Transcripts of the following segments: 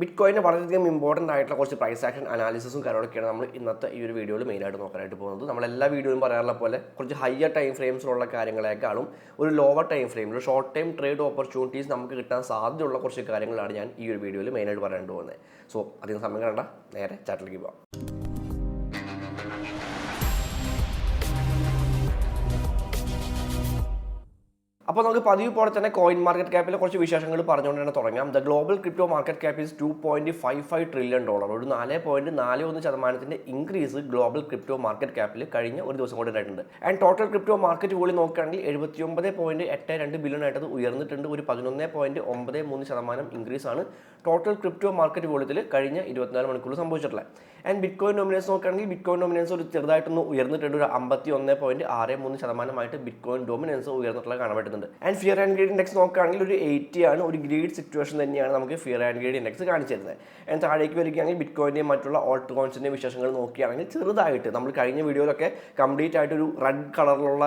ബിറ്റ്കോയിന് വളരെയധികം ഇമ്പോർട്ടൻ്റ് ആയിട്ടുള്ള കുറച്ച് പ്രൈസ് ആക്ഷൻ അനാലിസിസും കാര്യങ്ങളൊക്കെയാണ് നമ്മൾ ഇന്നത്തെ ഈ ഒരു വീഡിയോയിൽ മെയിനായിട്ട് നോക്കാനായിട്ട് പോകുന്നത്. നമ്മളെല്ലാ വീഡിയോയിലും പറയാറുള്ള പോലെ കുറച്ച് ഹയർ ടൈം ഫ്രെയിംസിലുള്ള കാര്യങ്ങളെക്കാളും ഒരു ലോവർ ടൈം ഫ്രെയിമിൽ ഷോർട്ട് ടൈം ട്രേഡ് ഓപ്പർച്യൂണിറ്റീസ് നമുക്ക് കിട്ടാൻ സാധ്യതയുള്ള കുറച്ച് കാര്യങ്ങളാണ് ഞാൻ ഈ ഒരു വീഡിയോയിൽ മെയിനായിട്ട് പറയാനായിട്ട് പോകുന്നത്. സോ അധികം സമയം കണ്ട നേരെ ചാറ്റിലേക്ക് പോകാം. അപ്പോൾ നമുക്ക് പതിവ് പോലെ തന്നെ കോയിൻ മാർക്കറ്റ് ക്യാപ്പിലെ കുറച്ച് വിശേഷങ്ങൾ പറഞ്ഞുകൊണ്ട് തന്നെ തുടങ്ങാം. The global crypto market cap is $2.55 trillion. ഒരു 4.41% ഇൻക്രീസ് ഗ്ലോബൽ ക്രിപ്റ്റോ മാർക്കറ്റ് ക്യാപ്പിൽ കഴിഞ്ഞ ഒരു ദിവസം കൊണ്ട് ഉണ്ടായിട്ടുണ്ട്. And total crypto market volume നോക്കുകയാണെങ്കിൽ 79.82 ബില്യൺ ആയിട്ട് ഉയർന്നിട്ടുണ്ട്. ഒരു 11.93% ഇൻക്രീസ് ആണ് ടോട്ടൽ ക്രിപ്റ്റോ മാർക്കറ്റ് വോളിയത്തിൽ കഴിഞ്ഞ 24 മണിക്കൂറിൽ സംഭവിച്ചിട്ടുള്ളത്. ആൻഡ് ബിറ്റ്കോയിൻ ഡോമിനൻസ് നോക്കുകയാണെങ്കിൽ ബിറ്റ്കോയിൻ ഡോമിനൻസ് ഒരു ചെറുതായിട്ടൊന്ന് ഉയർന്നിട്ടുണ്ട്. ഒരു 51.63% ബിറ്റ്കോയിൻ ഡോമിനൻസ് ഉയർന്നിട്ടുള്ള കാണാൻ പറ്റുന്നുണ്ട്. And fear and greed index നോക്കുകയാണെങ്കിൽ ഒരു 80 ആണ്. ഒരു ഗ്രീഡ് സിറ്റുവേഷൻ തന്നെയാണ് നമുക്ക് ഫിയർ ആൻഡ് ഗ്രീഡ് ഇൻഡെക്സ് കാണിച്ചു തരുന്നത്. ആൻഡ് താഴേക്ക് വരികയാണെങ്കിൽ ബിറ്റ്കോയിൻ്റെയും മറ്റുള്ള ഓൾട്ട് കോയിൻസിൻ്റെയും വിശേഷങ്ങൾ നോക്കുകയാണെങ്കിൽ ചെറുതായിട്ട് നമ്മൾ കഴിഞ്ഞ വീഡിയോയിലൊക്കെ കംപ്ലീറ്റ് ആയിട്ട് ഒരു റെഡ് കളറിലുള്ള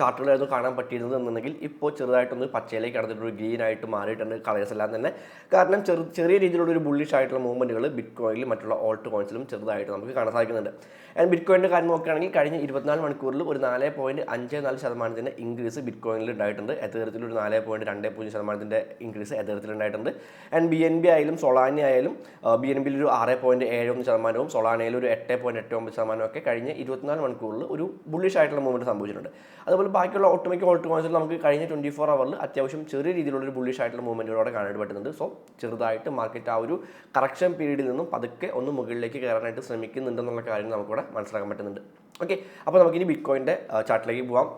ചാർട്ടുകളായിരുന്നു കാണാൻ പറ്റിയിരുന്നത് എന്നുണ്ടെങ്കിൽ ഇപ്പോൾ ചെറുതായിട്ടൊന്ന് പച്ചയിലേക്ക് കടന്നിട്ട് ഒരു ഗ്രീൻ ആയിട്ട് മാറിയിട്ടുണ്ട് കളേഴ്സ് എല്ലാം തന്നെ. കാരണം ചെറിയ രീതിയിലുള്ള ഒരു ബുള്ളിഷ് ആയിട്ടുള്ള മൂവ്മെൻറ്റുകൾ ബിറ്റ്കോയിനിലും മറ്റുള്ള ഓൾട്ട് കോയിൻസിലും ചെറുതായിട്ട് നമുക്ക് കാണാൻ സാധിക്കുന്നുണ്ട്. ആൻഡ് ബിറ്റ്കോയിൻ്റെ കാര്യം നോക്കുകയാണെങ്കിൽ കഴിഞ്ഞ 24 മണിക്കൂറിൽ ഒരു 4.54% ഇൻക്രീസ് ബിറ്റ്കോയിനിൽ ഉണ്ടായിട്ടുണ്ട്. എത്തേറിയത്തിൽ ഒരു 4.20% ഇൻക്രീസ് എത്തേറിയത്തിൽ ഉണ്ടായിട്ടുണ്ട്. ആൻഡ് BNB ആയാലും സൊളാന ആയാലും BNBയിൽ ഒരു 6.71%, സൊളാനയിൽ ഒരു 8.89% ഒക്കെ കഴിഞ്ഞ 24 മണിക്കൂറിൽ ഒരു ബുള്ളിഷ് ആയിട്ടുള്ള മൂവ്മെൻറ്റ് സംഭവിച്ചിട്ടുണ്ട്. അതുപോലെ ബാക്കിയുള്ള ഒട്ടുമിക്ക ഓൾട്ട് കോയിൻസിൽ നമുക്ക് കഴിഞ്ഞ 24 ഹവറിൽ അത്യാവശ്യം ചെറിയ രീതിയിലുള്ളൊരു ബുള്ളിഷ് ആയിട്ടുള്ള മൂവ്മെൻറ്റുകളോടെ കാണാൻ പറ്റുന്നുണ്ട്. സോ ചെറുതായിട്ട് മാർക്കറ്റ് ആ ഒരു കറക്ഷൻ പീരീഡിൽ നിന്നും പതുക്കെ ഒന്ന് മുകളിലേക്ക് കയറാനായിട്ട് ശ്രമിക്കുന്നുണ്ടെന്നുള്ള കാര്യം നമുക്കിവിടെ മനസ്സിലാക്കാൻ പറ്റുന്നുണ്ട്. ഓക്കെ, അപ്പോൾ നമുക്കിനി ബിറ്റ്കോയിൻ്റെ ചാർട്ടിലേക്ക് പോകാം.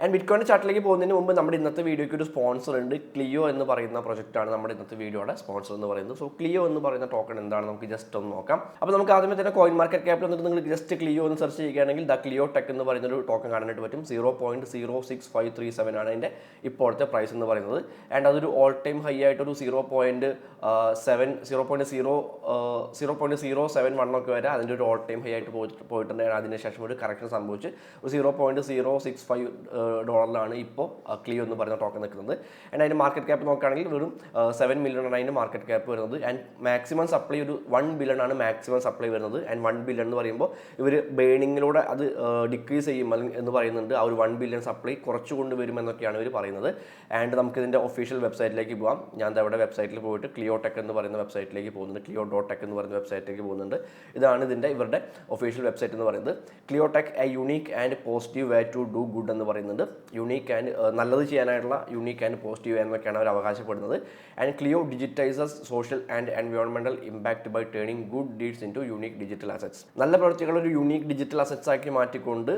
ആൻഡ് ബിറ്റ്കോയിൻ്റെ ചാർട്ടിലേക്ക് പോകുന്നതിന് മുമ്പ് നമ്മുടെ ഇന്നത്തെ വീഡിയോയ്ക്ക് ഒരു സ്പോൺസർ ഉണ്ട്. ക്ലിയോ എന്ന് പറയുന്ന പ്രൊജക്റ്റാണ് നമ്മുടെ ഇന്നത്തെ വീഡിയോയുടെ സ്പോൺസർ എന്ന് പറയുന്നത്. സോ ക്ലിയോ എന്ന് പറയുന്ന ടോക്കൺ എന്താണ് നമുക്ക് ജസ്റ്റ് ഒന്ന് നോക്കാം. അപ്പോൾ നമുക്ക് ആദ്യമേ തന്നെ കോയിൻ മാർക്കറ്റ് ക്യാപ്പിൽ വന്നിട്ട് നിങ്ങൾ ജസ്റ്റ് ക്ലിയോ എന്ന് സെർച്ച് ചെയ്യുകയാണെങ്കിൽ ദ ക്ലിയോ ടെക് എന്ന് പറയുന്ന ഒരു ടോക്കൺ കാണാനായിട്ട് പറ്റും. 0.06537 ആണ് അതിൻ്റെ ഇപ്പോഴത്തെ പ്രൈസ് എന്ന് പറയുന്നത്. ആൻഡ് അതൊരു ഓൾ ടൈം ഹൈ ആയിട്ടൊരു 0.071 ഒക്കെ വരെ അതിൻ്റെ ഒരു ഓൾ ടൈം ഹൈ ആയിട്ട് പോയിട്ടുണ്ട്. അതിനുശേഷം ഒരു കറക്ഷൻ സംഭവിച്ച് ഒരു $0.065 ഇപ്പോൾ ക്ലിയോ എന്ന് പറയുന്ന ടോക്കൺ നിൽക്കുന്നത്. ആൻഡ് അതിൻ്റെ മാർക്കറ്റ് ക്യാപ്പ് നോക്കുകയാണെങ്കിൽ വെറും 7 മില്യൺ ആണ് അതിൻ്റെ മാർക്കറ്റ് ക്യാപ്പ് വരുന്നത്. ആൻഡ് മാക്സിമം സപ്ലൈ ഒരു 1 ബില്യൺ ആണ് മാക്സിമം സപ്ലൈ വരുന്നത്. ആൻഡ് 1 ബില്യൺ എന്ന് പറയുമ്പോൾ ഇവർ ബേണിങ്ങിലൂടെ അത് ഡിക്രീസ് ചെയ്യും എന്ന് പറയുന്നുണ്ട്. ആ ഒരു 1 ബില്യൺ സപ്ലൈ കുറച്ച് കൊണ്ടുവരുമെന്നൊക്കെയാണ് ഇവർ പറയുന്നത്. ആൻഡ് നമുക്കിതിൻ്റെ ഒഫീഷ്യൽ വെബ്സൈറ്റിലേക്ക് പോകാം. ഞാൻ അവിടെ വെബ്സൈറ്റിൽ പോയിട്ട് ക്ലിയോ ടെക് എന്ന് പറയുന്ന വെബ്സൈറ്റിലേക്ക് പോകുന്നുണ്ട്. clio.tech എന്ന് പറയുന്ന വെബ്സൈറ്റിലേക്ക് പോകുന്നുണ്ട്. ഇതാണ് ഇവരുടെ ഒഫീഷ്യൽ വെബ്സൈറ്റ് എന്ന് പറയുന്നത്. Cleo tech a unique and positive way to do good എന്ന് പറയുന്നത്. യൂണീക്ക് ആൻഡ് നല്ലത് ചെയ്യാനായിട്ടുള്ള യൂണീക്ക് ആൻഡ് പോസിറ്റീവ് എന്നൊക്കെയാണ് അവർ അവകാശപ്പെടുന്നത്. And Cleo digitises social and എൻവയോൺമെന്റൽ impact by turning good deeds into unique digital assets. നല്ല പ്രവൃത്തികൾ ഒരു യൂണീക്ക് ഡിജിറ്റൽ അസറ്റ്സ് ആക്കി മാറ്റിക്കൊണ്ട്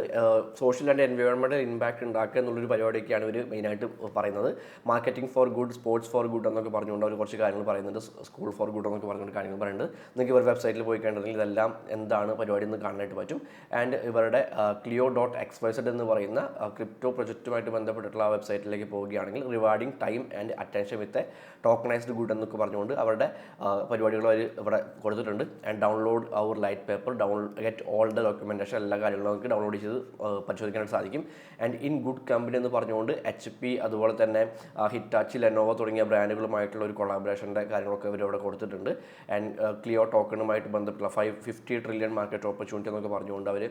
സോഷ്യൽ ആൻഡ് എൻവയോൺമെന്റൽ ഇമ്പാക്ട് ഉണ്ടാക്കുക എന്നുള്ളൊരു പരിപാടിയൊക്കെയാണ് ഇവർ മെയിനായിട്ട് പറയുന്നത്. Marketing four good, sports four good എന്നൊക്കെ പറഞ്ഞുകൊണ്ട് അവർ കുറച്ച് കാര്യങ്ങൾ പറയുന്നുണ്ട്. സ്കൂൾ ഫോർ ഗുഡ് എന്നൊക്കെ പറഞ്ഞുകൊണ്ട് കാര്യങ്ങൾ പറയുന്നുണ്ട്. നിങ്ങൾക്ക് ഇവർ വെബ്സൈറ്റിൽ പോയി കണ്ടിട്ടുണ്ടെങ്കിൽ ഇതെല്ലാം എന്താണ് പരിപാടി എന്ന് കാണാനായിട്ട് പറ്റും. ആൻഡ് ഇവരുടെ clio.xyz എന്ന് പറയുന്ന ക്രിപ്റ്റോ പ്രൊജക്റ്റുമായിട്ട് ബന്ധപ്പെട്ടിട്ടുള്ള ആ വെബ്സൈറ്റിലേക്ക് പോവുകയാണെങ്കിൽ rewarding time and attention with tokenized good എന്നൊക്കെ പറഞ്ഞുകൊണ്ട് അവരുടെ പരിപാടികൾ അവർ ഇവിടെ കൊടുത്തിട്ടുണ്ട്. And download our light paper, get all the documentation, എല്ലാ കാര്യങ്ങളും നമുക്ക് ഡൗൺലോഡ് ചെയ്ത് പരിശോധിക്കാനായിട്ട് സാധിക്കും. ആൻഡ് ഇൻ ഗുഡ് കമ്പനി എന്ന് പറഞ്ഞുകൊണ്ട് HP, അതുപോലെ തന്നെ ഹിറ്റാച്ചി, ലെനോവോ തുടങ്ങിയ ബ്രാൻഡുകളുമായിട്ടുള്ള ഒരു കൊളാബറേഷൻ്റെ കാര്യങ്ങളൊക്കെ അവരിവിടെ കൊടുത്തിട്ടുണ്ട്. ആൻഡ് ക്ലിയോ ടോക്കണുമായിട്ട് ബന്ധപ്പെട്ടുള്ള 50 ട്രില്യൺ മാർക്കറ്റ് ഓപ്പർച്യൂണിറ്റി എന്നൊക്കെ പറഞ്ഞുകൊണ്ട് അവർ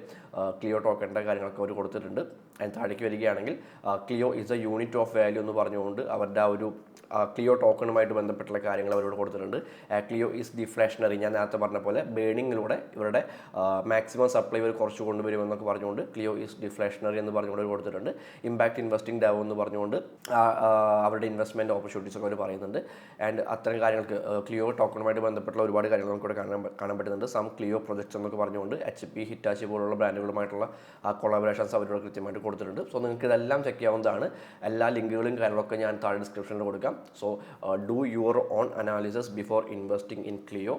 ക്ലിയോ ടോക്കണിൻ്റെ കാര്യങ്ങളൊക്കെ അവർ കൊടുത്തിട്ടുണ്ട്. ആൻഡ് താഴേക്ക് വരികയാണെങ്കിൽ Cleo is a unit of value എന്ന് പറഞ്ഞുകൊണ്ട് അവരുടെ ആ ഒരു ക്ലിയോ ടോക്കണുമായിട്ട് ബന്ധപ്പെട്ടുള്ള കാര്യങ്ങൾ അവരോട് കൊടുത്തിട്ടുണ്ട്. ക്ലിയോ ഈസ് ഡിഫ്ലേഷണറി, ഞാൻ നേരത്തെ പറഞ്ഞ പോലെ ബേണിങ്ങിലൂടെ ഇവരുടെ മാക്സിമം സപ്ലൈ ഇവർ കുറച്ച് കൊണ്ടുവരുമെന്നൊക്കെ പറഞ്ഞുകൊണ്ട് ക്ലിയോ ഈസ് ഡിഫ്ലേഷണറി എന്ന് പറഞ്ഞുകൊണ്ട് അവർ കൊടുത്തിട്ടുണ്ട്. ഇമ്പാക്ട് ഇൻവെസ്റ്റിംഗ് ഡാവ് എന്ന് പറഞ്ഞുകൊണ്ട് അവരുടെ ഇൻവെസ്റ്റ്മെൻറ്റ് ഓപ്പർച്യൂണിറ്റീസ് ഒക്കെ അവർ പറയുന്നുണ്ട്. ആൻഡ് അത്തരം കാര്യങ്ങൾക്ക് ക്ലിയോ ടോക്കണുമായിട്ട് ബന്ധപ്പെട്ടുള്ള ഒരുപാട് കാര്യങ്ങൾ നമുക്കിവിടെ കാണാൻ പറ്റുന്നുണ്ട്. സം ക്ലിയോ പ്രൊജക്ട്സ് എന്നൊക്കെ പറഞ്ഞുകൊണ്ട് HP, ഹിറ്റാച്ചി പോലുള്ള ബ്രാൻഡുകളുമായിട്ടുള്ള ആ കൊളാബറേഷൻസ് അവരോട് കൃത്യമായിട്ട് കൊടുത്തിട്ടുണ്ട്. സോ നിങ്ങൾക്ക് ഇതെല്ലാം ചെക്ക് ചെയ്യാവുന്നതാണ്. എല്ലാ ലിങ്കുകളും കാര്യങ്ങളൊക്കെ ഞാൻ താഴെ ഡിസ്ക്രിപ്ഷനിൽ കൊടുക്കാം. So do your own analysis before investing in Cleo.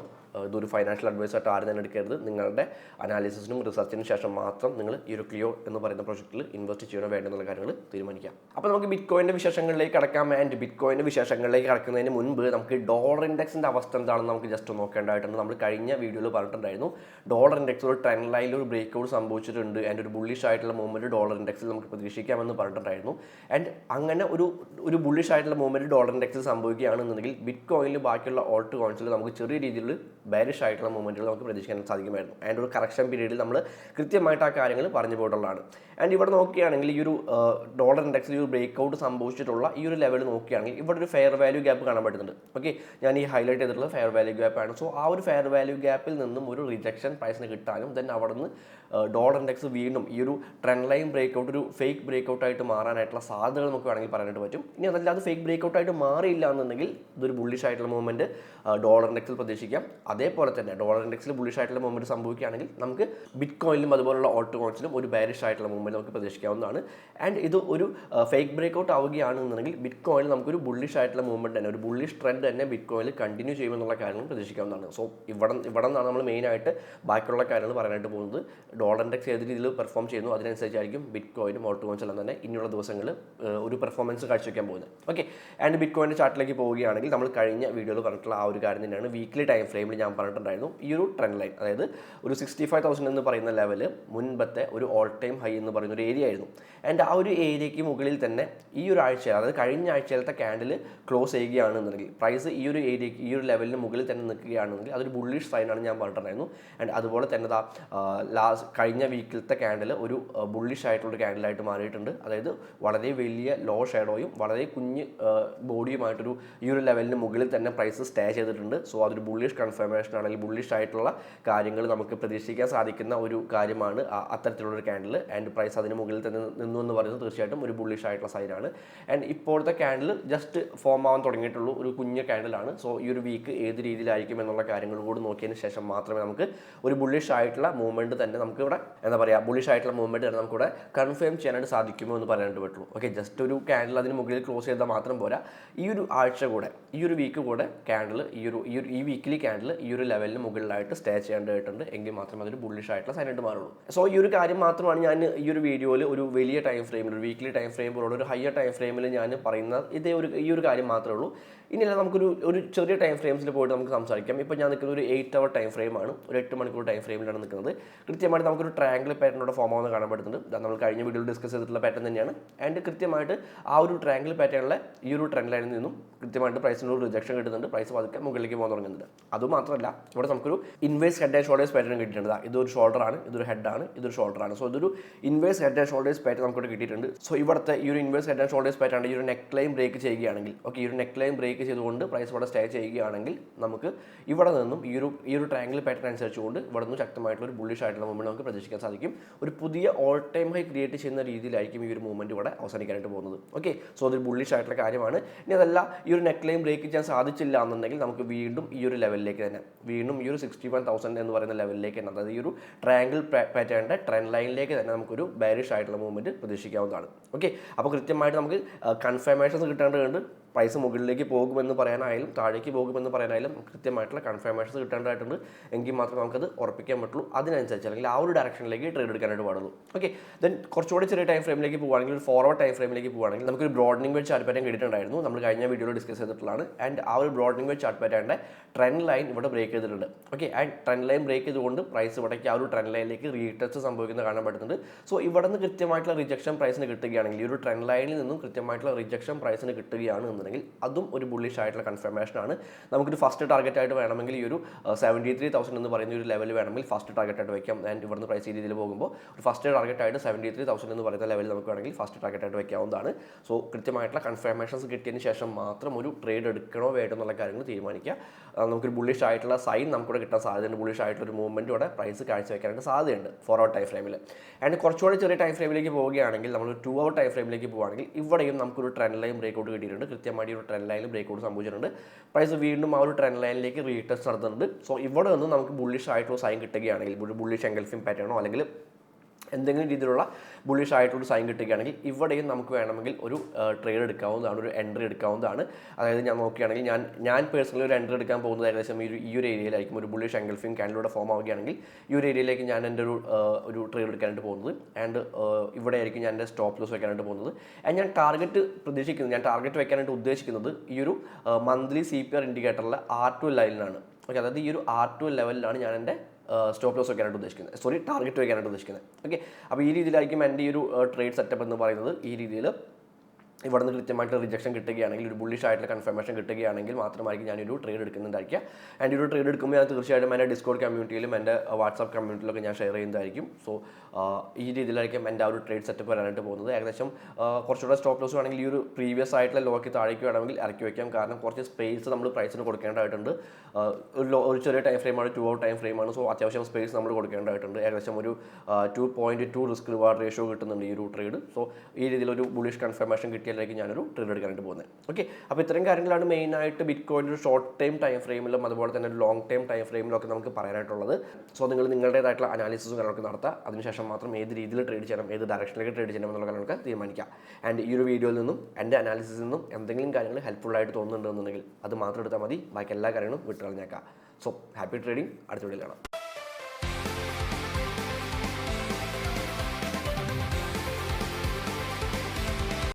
ഇതൊരു ഫൈനാൻഷ്യൽ അഡ്വൈസായിട്ട് ആരും തന്നെ എടുക്കരുത്. നിങ്ങളുടെ അനാലിസിസിനും റിസർച്ചിനും ശേഷം മാത്രം നിങ്ങൾ ഈ ഒരു ക്ലിയോ എന്ന് പറയുന്ന പ്രൊജക്റ്റിൽ ഇൻവെസ്റ്റ് ചെയ്യണോ വേണ്ടെന്നുള്ള കാര്യങ്ങൾ തീരുമാനിക്കാം. അപ്പോൾ നമുക്ക് ബിറ്റ്കോയിൻ്റെ വിശേഷങ്ങളിലേക്ക് കടക്കാം. ആൻഡ് ബിറ്റ്കോയിൻ്റെ വിശേഷങ്ങളിലേക്ക് കടക്കുന്നതിന് മുൻപ് നമുക്ക് ഡോളർ ഇൻഡെക്സിൻ്റെ അവസ്ഥ എന്താണെന്ന് നമുക്ക് ജസ്റ്റ് നോക്കേണ്ടതായിട്ടുണ്ട്. നമ്മൾ കഴിഞ്ഞ വീഡിയോയിൽ പറഞ്ഞിട്ടുണ്ടായിരുന്നു ഡോളർ ഇൻഡെക്സ് ഒരു ട്രെൻഡ് ലൈനിൽ ഒരു ബ്രേക്ക് ഔട്ട് സംഭവിച്ചിട്ടുണ്ട്. ആൻഡ് ഒരു ബുള്ളിഷ് ആയിട്ടുള്ള മൂവ്മെൻറ്റ് ഡോളർ ഇൻഡെക്സിൽ നമുക്ക് പ്രതീക്ഷിക്കാം. പ്രതീക്ഷിക്കാമെന്ന് പറഞ്ഞിട്ടുണ്ടായിരുന്നു. ആൻഡ് അങ്ങനെ ഒരു ബുള്ളിഷ് ആയിട്ടുള്ള മൂവ്മെൻറ്റ് ഡോളർ ഇൻഡെക്സിൽ സംഭവിക്കുകയാണെന്നുണ്ടെങ്കിൽ ബിറ്റ് കോയിനിൽ ബാക്കിയുള്ള ഓൾട്ട് കോയിൻസിൽ നമുക്ക് ചെറിയ രീതിയിൽ ബാരിഷ് ആയിട്ടുള്ള മൂവ്മെൻറ്റുകൾ നമുക്ക് പ്രതീക്ഷിക്കാൻ സാധിക്കുമായിരുന്നു. ആൻഡ് ഒരു കറക്ഷൻ പീരീഡിൽ നമ്മൾ കൃത്യമായിട്ട് ആ കാര്യങ്ങൾ പറഞ്ഞു പോയിട്ടുള്ളതാണ്. ആൻഡ് ഇവിടെ നോക്കുകയാണെങ്കിൽ ഈ ഒരു ഡോളർ ഇൻഡെക്സിൽ ഒരു ബ്രേക്ക് ഔട്ട് സംഭവിച്ചിട്ടുള്ള ഈ ഒരു ലെവൽ നോക്കുകയാണെങ്കിൽ ഇവിടെ ഒരു ഫെയർ വാല്യൂ ഗ്യാപ്പ് കാണാൻ പറ്റുന്നുണ്ട്. ഓക്കെ, ഞാൻ ഈ ഹൈലൈറ്റ് ചെയ്തിട്ടുള്ള ഫെയർ വാല്യൂ ഗ്യാപ്പാണ്. സോ ആ ഒരു ഫെയർ വാല്യൂ ഗ്യാപ്പിൽ നിന്നും ഒരു റിജക്ഷൻ പ്രൈസിന് കിട്ടാനും ദെൻ അവിടെ നിന്ന് ഡോളർ ഇൻഡെക്സ് വീണ്ടും ഈ ഒരു ട്രെൻഡ് ലൈൻ ബ്രേക്ക് ഔട്ട് ഒരു ഫേക്ക് ബ്രേക്ക് ഔട്ട് ആയിട്ട് മാറാനായിട്ടുള്ള സാധ്യതകൾ നമുക്ക് വേണമെങ്കിൽ പറയാനായിട്ട് പറ്റും. ഇനി അതല്ലാതെ ഫേക്ക് ബ്രേക്ക് ഔട്ട് ആയിട്ട് മാറിയില്ല എന്നുണ്ടെങ്കിൽ ഇതൊരു ബുള്ളിഷ് ആയിട്ടുള്ള മൂവ്മെൻറ്റ് ഡോളർ ഇൻഡെക്സിൽ പ്രതീക്ഷിക്കാം. അതേപോലെ തന്നെ ഡോളർ ഇൻഡെക്സിൽ ബുള്ളിഷ് ആയിട്ടുള്ള മൂവ്മെൻറ്റ് സംഭവിക്കുകയാണെങ്കിൽ നമുക്ക് ബിറ്റ് കോയിനിലും അതുപോലുള്ള ഓൾട്ട് കോയിൻസിലും ഒരു ബാരിഷ് ആയിട്ടുള്ള മൂവ്മെൻറ്റ് നമുക്ക് പ്രതീക്ഷിക്കാവുന്നതാണ്. ആൻഡ് ഇത് ഒരു ഫേക്ക് ബ്രേക്ക് ഔട്ട് ആവുകയാണെന്നുണ്ടെങ്കിൽ ബിറ്റ് കോയിനിൽ നമുക്കൊരു ബുള്ളിഷ് ആയിട്ടുള്ള മൂവ്മെൻറ്റ് തന്നെ ഒരു ബുള്ളിഷ് ട്രെൻഡ് തന്നെ ബിറ്റ് കോയിനിൽ കണ്ടിന്യൂ ചെയ്യുമെന്നുള്ള കാര്യങ്ങൾ പ്രതീക്ഷിക്കാവുന്നതാണ്. സോ ഇവിടെ നിന്നാണ് നമ്മൾ മെയിനായിട്ട് ബാക്കിയുള്ള കാര്യങ്ങൾ പറയാനായിട്ട് പോകുന്നത്. ഡോളർ ഇൻഡെക്സ് ഏത് രീതിയിൽ പെർഫോം ചെയ്യുന്നു അതിനനുസരിച്ചായിരിക്കും ബിറ്റ് കോയിനും ഓൾട്ട് കോയിൻസ് എല്ലാം തന്നെ ഇനിയുള്ള ദിവസങ്ങളിൽ ഒരു പെർഫോമൻസ് കാഴ്ചവെക്കാൻ പോകുന്നത്. ഓക്കെ, ആൻഡ് ബിറ്റ് കോയിൻ്റെ ചാർട്ടിലേക്ക് പോവുകയാണെങ്കിൽ നമ്മൾ കഴിഞ്ഞ വീഡിയോയിൽ പറഞ്ഞിട്ടുള്ള ആ ഒരു കാര്യം തന്നെയാണ് വീക്ക്ലി ടൈം ഫ്രെയിമിൽ ഞാൻ പറഞ്ഞിട്ടുണ്ടായിരുന്നു. ഈ ഒരു ട്രെൻഡ് ലൈൻ അതായത് ഒരു 65,000 എന്ന് പറയുന്ന ലെവൽ മുൻപത്തെ ഒരു ഓൾ ടൈം ഹൈ എന്ന് പറയുന്ന ഒരു ഏരിയ ആയിരുന്നു. ആൻഡ് ആ ഒരു ഏരിയയ്ക്ക് മുകളിൽ തന്നെ ഈ ഒരു ആഴ്ചയിൽ അതായത് കഴിഞ്ഞ ആഴ്ചയിലത്തെ ക്യാൻഡിൽ ക്ലോസ് ചെയ്യുകയാണെന്നുണ്ടെങ്കിൽ പ്രൈസ് ഈ ഒരു ഏരിയയ്ക്ക് ഈ ഒരു ലെവലിന് മുകളിൽ തന്നെ നിൽക്കുകയാണെന്നുണ്ടെങ്കിൽ അതൊരു ബുള്ളിഷ് സൈനാണ് ഞാൻ പറഞ്ഞിട്ടുണ്ടായിരുന്നു. ആൻഡ് അതുപോലെ തന്നെ കഴിഞ്ഞ വീക്കിലത്തെ ക്യാൻഡിൽ ഒരു ബുള്ളിഷ് ആയിട്ടുള്ള ക്യാൻഡിലായിട്ട് മാറിയിട്ടുണ്ട്. അതായത് വളരെ വലിയ ലോ ഷാഡോയും വളരെ കുഞ്ഞ് ബോഡിയുമായിട്ടൊരു ഈ ഒരു ലെവലിന് മുകളിൽ തന്നെ പ്രൈസ് സ്റ്റേ ചെയ്തിട്ടുണ്ട്. സോ അതൊരു ബുള്ളിഷ് കൺഫർമേഷൻ ആണെങ്കിൽ ബുള്ളിഷ് ആയിട്ടുള്ള കാര്യങ്ങൾ നമുക്ക് പ്രതീക്ഷിക്കാൻ സാധിക്കുന്ന ഒരു കാര്യമാണ് അത്തരത്തിലുള്ളൊരു ക്യാൻഡിൽ. ആൻഡ് പ്രൈസ് അതിന് മുകളിൽ തന്നെ നിന്നു എന്ന് പറയുന്നത് തീർച്ചയായിട്ടും ഒരു ബുള്ളിഷ് ആയിട്ടുള്ള സൈനാണ്. ആൻഡ് ഇപ്പോഴത്തെ ക്യാൻഡിൽ ജസ്റ്റ് ഫോം ആവാൻ തുടങ്ങിയിട്ടുള്ളൂ ഒരു കുഞ്ഞ് ക്യാൻഡിലാണ്. സോ ഈ ഒരു വീക്ക് ഏത് രീതിയിലായിരിക്കും എന്നുള്ള കാര്യങ്ങളും കൂടി നോക്കിയതിന് ശേഷം മാത്രമേ നമുക്ക് ഒരു ബുള്ളിഷ് ആയിട്ടുള്ള മൂവ്മെൻറ്റ് തന്നെ നമുക്ക് ഇവിടെ എന്താ പറയുക ബുള്ളിഷ് ആയിട്ടുള്ള മൂവ്മെൻറ്റ് തന്നെ നമുക്കിവിടെ കൺഫേം ചെയ്യാനായിട്ട് സാധിക്കുമോ എന്ന് പറയാനായിട്ട് പറ്റുള്ളൂ. ഓക്കെ, ജസ്റ്റ് ഒരു ക്യാൻഡിൽ അതിന് മുകളിൽ ക്ലോസ് ചെയ്താൽ മാത്രം പോരാ, ഈ ഒരു ആഴ്ച കൂടെ ഈ ഒരു വീക്ക് കൂടെ ക്യാൻഡിൽ ഈ വീക്കിലി ക്യാൻഡിൽ ഈ ഒരു ലെവലിന് മുകളിലായിട്ട് സ്റ്റേ ചെയ്യേണ്ടതായിട്ടുണ്ട്. എങ്കിൽ മാത്രമേ അതൊരു ബുള്ളിഷ് ആയിട്ടുള്ള സൈനായിട്ട് മാറുള്ളൂ. സോ ഈ ഒരു കാര്യം മാത്രമാണ് ഞാൻ ഈ ഒരു വീഡിയോയിൽ ഒരു വലിയ ടൈം ഫ്രെയിമിൽ ഒരു വീക്ക്ലി ടൈം ഫ്രെയിം പോലുള്ള ഒരു ഹയർ ടൈം ഫ്രെയിമിൽ ഞാൻ പറയുന്ന ഈ ഒരു കാര്യം മാത്രമേ ഉള്ളൂ. ഇനിയല്ല നമുക്കൊരു ചെറിയ ടൈം ഫ്രെയിംസിൽ പോയിട്ട് നമുക്ക് സംസാരിക്കാം. ഇപ്പോൾ ഞാൻ നിൽക്കുന്ന ഒരു 8 hour ടൈം ഫ്രെയിമാണ്, ഒരു 8 മണിക്കൂർ ടൈം ഫ്രെയിമിലാണ് നിൽക്കുന്നത്. കൃത്യമായിട്ട് നമുക്കൊരു ട്രയാങ്കിൾ പാറ്റേണോടെ ഫോം ആവുന്ന കാണാൻ പറ്റുന്നുണ്ട്. നമ്മൾ കഴിഞ്ഞ വീഡിയോയിൽ ഡിസ്കസ് ചെയ്തിട്ടുള്ള പാറ്റേൺ തന്നെയാണ്. ആൻഡ് കൃത്യമായിട്ട് ആ ഒരു ട്രയാങ്കിൾ പാറ്റേണിലെ ഈ ഒരു ട്രെൻഡ് ലൈനിൽ നിന്നും കൃത്യമായിട്ട് പ്രൈസിന് ഒരു റിജക്ഷൻ കിട്ടുന്നുണ്ട്. പ്രൈസ് പതുക്കെ മുകളിലേക്ക് പോകാൻ തുടങ്ങുന്നുണ്ട്. അതുമാത്രമല്ല ഇവിടെ നമുക്കൊരു inverse head and shoulders pattern കിട്ടിയിട്ടുണ്ട്. ഇതൊരു ഷോൾഡറാണ്, ഇതൊരു ഹെഡാണ്, ഇതൊരു ഷോൾഡറാണ്. സോ ഇതൊരു inverse head and shoulders pattern നമുക്കിവിടെ കിട്ടിയിട്ടുണ്ട്. സോ ഇവിടുത്തെ ഈ ഒരു inverse head and shoulders pattern ഈ ഒരു നെക്ക് ലൈൻ ബ്രേക്ക് ചെയ്യുകയാണെങ്കിൽ ഈ ഒരു നെക്ക് ലൈൻ ബ്രേക്ക് ചെയ്തുകൊണ്ട് പ്രൈസ് ഇവിടെ സ്റ്റേ ചെയ്യുകയാണെങ്കിൽ നമുക്ക് ഇവിടെ നിന്നും ഈ ഒരു ട്രയാങ്കിൾ പാറ്റേൺ അനുസരിച്ചുകൊണ്ട് ഇവിടെ നിന്നും ശക്തമായിട്ടുള്ള ഒരു ബുള്ളിഷ് ആയിട്ടുള്ള മൂവ്മെൻറ്റ് നമുക്ക് പ്രതീക്ഷിക്കാൻ സാധിക്കും. ഒരു പുതിയ ഓൾ ടൈം ഹൈ ക്രിയേറ്റ് ചെയ്യുന്ന രീതിയിലായിരിക്കും ഈ ഒരു മൂവ്മെൻറ്റ് ഇവിടെ അവസാനിക്കാനായിട്ട് പോകുന്നത്. ഓക്കെ, സോ അതൊരു ബുള്ളിഷ് ആയിട്ടുള്ള കാര്യമാണ്. ഇനി അതല്ല ഈ ഒരു നെക്ക് ലൈൻ ബ്രേക്ക് ചെയ്യാൻ സാധിച്ചില്ല എന്നുണ്ടെങ്കിൽ നമുക്ക് വീണ്ടും ഈ ഒരു ലെവലിലേക്ക് തന്നെ വീണ്ടും ഈ ഒരു 61,000 എന്ന് പറയുന്ന ലെവലിലേക്ക് തന്നെ അതായത് ഈ ഒരു ട്രയാങ്കിൾ പാറ്റേണിൻ്റെ ട്രെൻഡ് ലൈനിലേക്ക് തന്നെ നമുക്കൊരു ബാരിഷ് ആയിട്ടുള്ള മൂവ്മെൻറ്റ് പ്രതീക്ഷിക്കാവുന്നതാണ്. ഓക്കെ, അപ്പോൾ കൃത്യമായിട്ട് നമുക്ക് കൺഫർമേഷൻസ് കിട്ടേണ്ടതുണ്ട്. പ്രൈസ് മുകളിലേക്ക് പോകുമെന്ന് പറയാനായാലും താഴേക്ക് പോകുമെന്ന് പറയാനായാലും കൃത്യമായിട്ടുള്ള കൺഫർമേഷൻസ് കിട്ടേണ്ടതായിട്ടുണ്ട്. എങ്കിൽ മാത്രമേ നമുക്കത് ഉറപ്പിക്കാൻ പറ്റുള്ളൂ. അതിനനുസരിച്ച് അല്ലെങ്കിൽ ആ ഒരു ഡയറക്ഷനിലേക്ക് ട്രേഡ് എടുക്കാനായിട്ട് പാടുള്ളൂ. ഓക്കെ, ദെൻ കുറച്ചുകൂടി ചെറിയ ടൈം ഫ്രെയിമിലേക്ക് പോകുകയാണെങ്കിൽ ഒരു ഫോർവേഡ് ടൈം ഫ്രെയിമിലേക്ക് പോകുകയാണെങ്കിൽ നമുക്കൊരു ബ്രോഡനിങ് വെച്ച് ചാർട്ട് പാറ്റേൺ കിട്ടിയിട്ടുണ്ടായിരുന്നു. നമ്മൾ കഴിഞ്ഞ വീഡിയോയിൽ ഡിസ്കസ് ചെയ്തിട്ടുള്ളതാണ്. ആൻഡ് ആ ഒരു ബ്രോഡനിങ് വെച്ച് ചാർട്ട് പാറ്റേണിൻ്റെ ട്രെൻഡ് ലൈൻ ഇവിടെ ബ്രേക്ക് ചെയ്തിട്ടുണ്ട്. Okay, and trend line break ചെയ്തുകൊണ്ട് പ്രൈസ് ഇവിടേക്ക് ആ ഒരു ട്രെൻഡ് ലൈനിലേക്ക് റീടെസ്റ്റ് സംഭവിക്കുന്നത് കാണാൻ പറ്റുന്നുണ്ട്. സോ ഇവിടെ നിന്ന് കൃത്യമായിട്ടുള്ള റിജക്ഷൻ പ്രൈസിന് കിട്ടുകയാണെങ്കിൽ ഈ ഒരു ട്രെൻഡ് ലൈനിൽ നിന്നും കൃത്യമായിട്ടുള്ള റിജക്ഷൻ പ്രൈസിന് കിട്ടുകയാണ് എന്നുണ്ടെങ്കിൽ അതും ഒരു ബുള്ളിഷ് ആയിട്ടുള്ള കൺഫർമേഷനാണ്. നമുക്കൊരു ഫസ്റ്റ് ടാർഗറ്റ് ആയിട്ട് വേണമെങ്കിൽ ഈ ഒരു 73,000 എന്ന് പറയുന്ന ഒരു ലെവൽ വേണമെങ്കിൽ ഫസ്റ്റ് ടാർഗറ്റ് ആയിട്ട് വയ്ക്കാം. ആൻഡ് ഇവിടുന്ന് പ്രൈസ് ഈ രീതിയിൽ പോകുമ്പോൾ ഒരു ഫസ്റ്റ് ടാർഗറ്റ് ആയിട്ട് 73,000 എന്ന് പറയുന്ന ലെവൽ നമുക്ക് വേണമെങ്കിൽ ഫസ്റ്റ് ടാർഗറ്റ് ആയിട്ട് വയ്ക്കാവുന്നതാണ്. സോ കൃത്യമായിട്ടുള്ള കൺഫർമേഷൻസ് കിട്ടിയതിന് ശേഷം മാത്രം ഒരു ട്രേഡ് എടുക്കണോ വേണ്ടോ എന്നുള്ള കാര്യങ്ങൾ തീരുമാനിക്കുക. നമുക്കൊരു ബുള്ളിഷ് ആയിട്ടുള്ള സൈൻ നമുക്കിവിടെ കിട്ടാൻ സാധ്യതയുണ്ട്. ബുള്ളിഷ് ആയിട്ടുള്ള ഒരു മൂവ്മെൻറ്റ് ഇവിടെ പ്രൈസ് കാഴ്ചവെക്കാനായിട്ട് സാധ്യതയുണ്ട് ഫോർവേഡ് ടൈം ഫ്രെയിമിൽ. ആൻഡ് കുറച്ചുകൂടി ചെറിയ ടൈം ഫ്രെയിമിലേക്ക് പോവുകയാണെങ്കിൽ നമ്മൾ 2 hour ടൈം ഫ്രെയിമിലേക്ക് പോകുകയാണെങ്കിൽ ഇവിടെയും നമുക്കൊരു ട്രെൻഡ് ലൈൻ ബ്രേക്ക് ഔട്ട് കിട്ടിയിട്ടുണ്ട്. കൃത്യമായിട്ട് ഒരു ട്രെൻഡ് ലൈനിൽ ബ്രേക്ക് ഔട്ട് സംഭവിച്ചിട്ടുണ്ട്. പ്രൈസ് വീണ്ടും ആ ഒരു ട്രെൻഡ് ലൈനിലേക്ക് റീടെസ്റ്റ് നടത്തുന്നുണ്ട്. സോ ഇവിടെ നിന്ന് നമുക്ക് ബുള്ളിഷ് ആയിട്ടുള്ള സൈൻ കിട്ടുകയാണെങ്കിൽ ഒരു ബുള്ളിഷ് എൻഗൾഫിംഗ് പാറ്റേണോ അല്ലെങ്കിൽ എന്തെങ്കിലും രീതിയിലുള്ള ബുള്ളിഷ് ആയിട്ടുള്ള സൈൻ കിട്ടുകയാണെങ്കിൽ ഇവിടെയും നമുക്ക് വേണമെങ്കിൽ ഒരു ട്രേഡ് എടുക്കാവുന്നതാണ്, ഒരു എൻട്രി എടുക്കാവുന്നതാണ്. അതായത് ഞാൻ നോക്കുകയാണെങ്കിൽ ഞാൻ പേഴ്സണലി ഒരു എൻട്രി എടുക്കാൻ പോകുന്നത് ഏകദേശം ഈ ഒരു ഏരിയയിലായിരിക്കും. ഒരു ബുള്ളിഷ് എൻഗൾഫിംഗ് ക്യാൻഡിലൂടെ ഫോം ആവുകയാണെങ്കിൽ ഈ ഒരു ഏരിയയിലേക്ക് ഞാൻ എൻ്റെ ഒരു ട്രേഡ് എടുക്കാനായിട്ട് പോകുന്നത്. ആൻഡ് ഇവിടെ ആയിരിക്കും ഞാൻ എൻ്റെ സ്റ്റോപ്പ് ലോസ് വെക്കാനായിട്ട് പോകുന്നത്. ആൻഡ് ഞാൻ ടാർഗറ്റ് വെക്കാനായിട്ട് ഉദ്ദേശിക്കുന്നത് ഈ ഒരു മന്ത്ലി CPR ഇൻഡിക്കേറ്ററിലെ R2 ലൈനിലാണ്. ഓക്കെ, അതായത് ഈ ഒരു R2 ലെവലിലാണ് ഞാൻ എൻ്റെ സ്റ്റോപ്പ് ലോസ് വെക്കാനായിട്ട് ഉദ്ദേശിക്കുന്നത്, ടാർഗറ്റ് വെക്കാനായിട്ട് ഉദ്ദേശിക്കുന്നത്. ഓക്കെ, അപ്പോൾ ഈ രീതിയിലായിരിക്കും എൻ്റെ ഈ ഒരു ട്രേഡ് സെറ്റപ്പ് എന്ന് പറയുന്നത്. ഈ രീതിയിൽ ഇവിടെ നിന്ന് കൃത്യമായിട്ട് റിജക്ഷൻ കിട്ടുകയാണെങ്കിൽ, ഒരു ബുള്ളിഷ് ആയിട്ടുള്ള കൺഫർമേഷൻ കിട്ടുകയാണെങ്കിൽ മാത്രമായിരിക്കും ഞാനൊരു ട്രേഡ് എടുക്കുന്നുണ്ടായിരിക്കുക. ആൻഡ് ഒരു ട്രേഡ് എടുക്കുമ്പോൾ ഞാൻ തീർച്ചയായിട്ടും എൻ്റെ ഡിസ്കോഡ് കമ്മ്യൂണിറ്റിയിലും എൻ്റെ വാട്സാപ്പ് കമ്മ്യൂണിറ്റിയിലൊക്കെ ഞാൻ ഷെയർ ചെയ്യുന്നതായിരിക്കും. സോ ഈ രീതിയിലായിരിക്കും എൻ്റെ ആ ഒരു ട്രേഡ് സെറ്റപ്പ് വരാനായിട്ട് പോകുന്നത്. ഏകദേശം കുറച്ചുകൂടെ സ്റ്റോപ്പ് ലോസ് വേണമെങ്കിൽ ഈ ഒരു പ്രീവിയസ് ആയിട്ടുള്ള ലോക്ക് താഴേക്ക് വേണമെങ്കിൽ ഇറക്കി വയ്ക്കാം. കാരണം കുറച്ച് സ്പേസ് നമ്മൾ പ്രൈസിന് കൊടുക്കേണ്ടതായിട്ടുണ്ട്. ഒരു ചെറിയ ടൈം ഫ്രെയിമാണ്, 2 hour ടൈം ഫ്രെയിമാണ്. സോ അത്യാവശ്യം സ്പേസ് നമ്മൾ കൊടുക്കേണ്ടതായിട്ടുണ്ട്. ഏകദേശം ഒരു 2.2 റിസ്ക് റിവാർഡ് റേഷ്യോ കിട്ടുന്നുണ്ട് ഈ ഒരു ട്രേഡ്. സോ ഈ രീതിയിലൊരു ബുള്ളിഷ് കൺഫർമേഷൻ കിട്ടിയാലേക്ക് ഞാനൊരു ട്രേഡ് എടുക്കാനായിട്ട് പോകുന്നത്. ഓക്കെ, അപ്പോൾ ഇത്തരം കാര്യങ്ങളാണ് മെയിനായിട്ട് ബിറ്റ് കോയിൻ്റെ ഒരു ഷോർട്ട് ടൈം ടൈം ഫ്രെയിമിലും അതുപോലെ തന്നെ ഒരു ലോങ് ടൈം ടൈം ഫ്രെയിമിലും ഒക്കെ നമുക്ക് പറയാനായിട്ടുള്ളത്. സോ നിങ്ങൾ നിങ്ങളുടേതായിട്ടുള്ള അനാലിസിസും കാര്യങ്ങളൊക്കെ നടത്തുക. അതിനുശേഷം മാത്രം ഏത് രീതിയിൽ ട്രേഡ് ചെയ്യണം, ഏത് ഡയറക്ഷനിലേക്ക് ട്രേഡ് ചെയ്യണം എന്നുള്ള കാര്യങ്ങളൊക്കെ തീരുമാനിക്കുക. ആൻഡ് ഈ ഒരു വീഡിയോയിൽ നിന്നും എൻ്റെ അനാലിസിസിൽ നിന്നും എന്തെങ്കിലും കാര്യങ്ങൾ ഹെൽപ്ഫുള്ളായിട്ട് തോന്നുന്നുണ്ടെന്നുണ്ടെങ്കിൽ അത് മാത്രം എടുത്താൽ മതി. ബാക്കി എല്ലാ കാര്യങ്ങളും വിട്ടുകളഞ്ഞേക്കാം. So happy trading. അടുത്ത വീഡിയോയിൽ കാണാം.